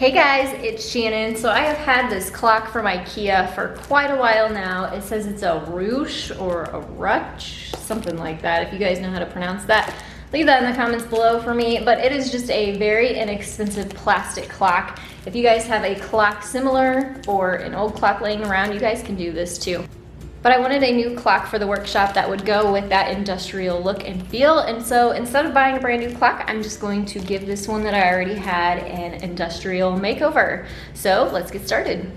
Hey guys, it's Shannon. So I have had this clock from IKEA for quite a while now. It says it's a ruche or a ruch, something like that. If you guys know how to pronounce that, leave that in the comments below for me. But it is just a very inexpensive plastic clock. If you guys have a clock similar or an old clock laying around, you guys can do this too. But I wanted a new clock for the workshop that would go with that industrial look and feel. And so instead of buying a brand new clock, I'm just going to give this one that I already had an industrial makeover. So let's get started.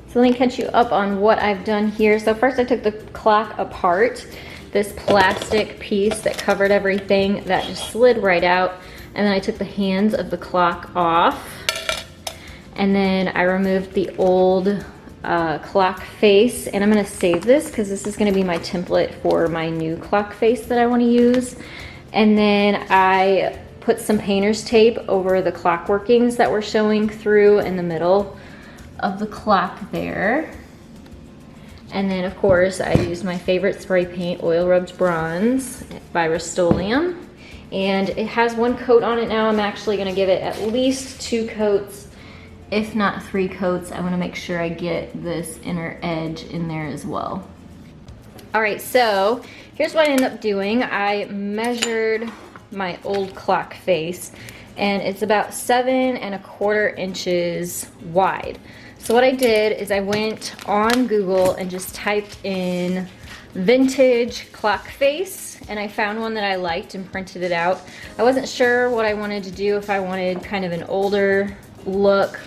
So let me catch you up on what I've done here. So first I took the clock apart, this plastic piece that covered everything that just slid right out. And then I took the hands of the clock off. And then I removed the old clock face. And I'm gonna save this because this is gonna be my template for my new clock face that I wanna use. And then I put some painter's tape over the clock workings that were showing through in the middle of the clock there. And then of course I used my favorite spray paint, Oil Rubbed Bronze by Rust-Oleum, and it has one coat on it now. I'm actually going to give it at least 2 coats, if not 3 coats. I want to make sure I get this inner edge in there as well. Alright, so here's what I ended up doing. I measured my old clock face and it's about 7 1/4 inches wide. So what I did is I went on Google and just typed in vintage clock face, and I found one that I liked and printed it out. I wasn't sure what I wanted to do, if I wanted kind of an older look,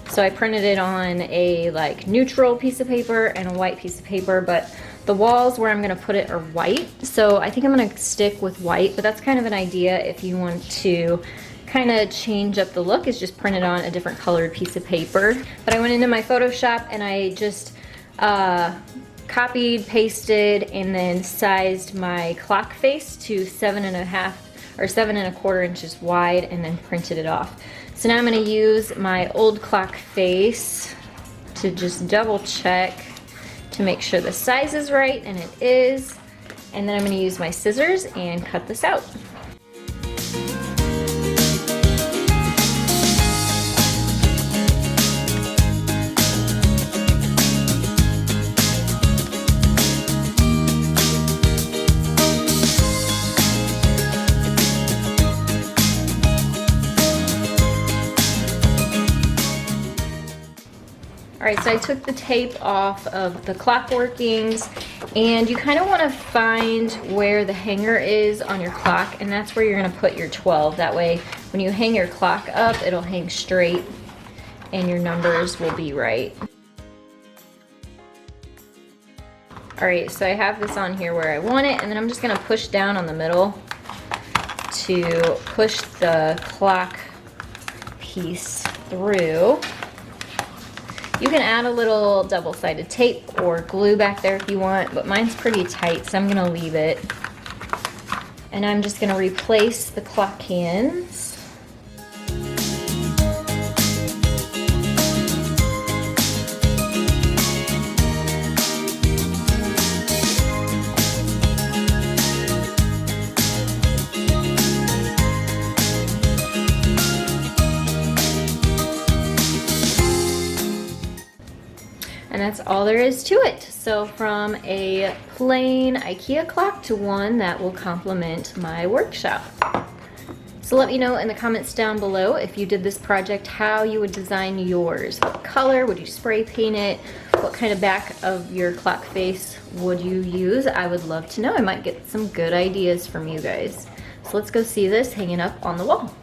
so I printed it on a like neutral piece of paper and a white piece of paper, but the walls where I'm gonna put it are white, so I think I'm gonna stick with white, but that's kind of an idea if you want to kind of change up the look, is just print it on a different colored piece of paper. But I went into my Photoshop and I just copied, pasted, and then sized my clock face to 7 1/2 or 7 1/4 inches wide, and then printed it off. So now I'm going to use my old clock face to just double check to make sure the size is right, and it is. And then I'm going to use my scissors and cut this out. Alright, so I took the tape off of the clock workings, and you kind of want to find where the hanger is on your clock, and that's where you're going to put your 12. That way when you hang your clock up, it'll hang straight and your numbers will be right. Alright, so I have this on here where I want it, and then I'm just going to push down on the middle to push the clock piece through. You can add a little double-sided tape or glue back there if you want, but mine's pretty tight, so I'm gonna leave it. And I'm just gonna replace the clock hands. And that's all there is to it. So from a plain IKEA clock to one that will complement my workshop. So let me know in the comments down below if you did this project, how you would design yours. What color would you spray paint it? What kind of back of your clock face would you use? I would love to know. I might get some good ideas from you guys. So let's go see this hanging up on the wall.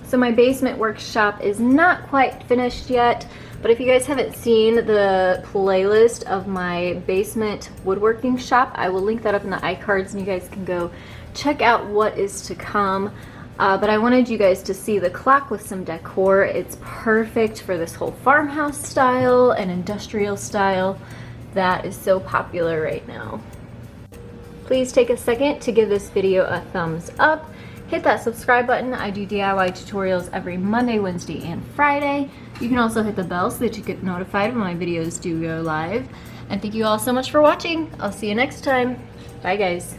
So my basement workshop is not quite finished yet, but if you guys haven't seen the playlist of my basement woodworking shop, I will link that up in the iCards and you guys can go check out what is to come. But I wanted you guys to see the clock with some decor. It's perfect for this whole farmhouse style and industrial style that is so popular right now. Please take a second to give this video a thumbs up. Hit that subscribe button. I do DIY tutorials every Monday, Wednesday, and Friday. You can also hit the bell so that you get notified when my videos do go live. And thank you all so much for watching. I'll see you next time. Bye guys.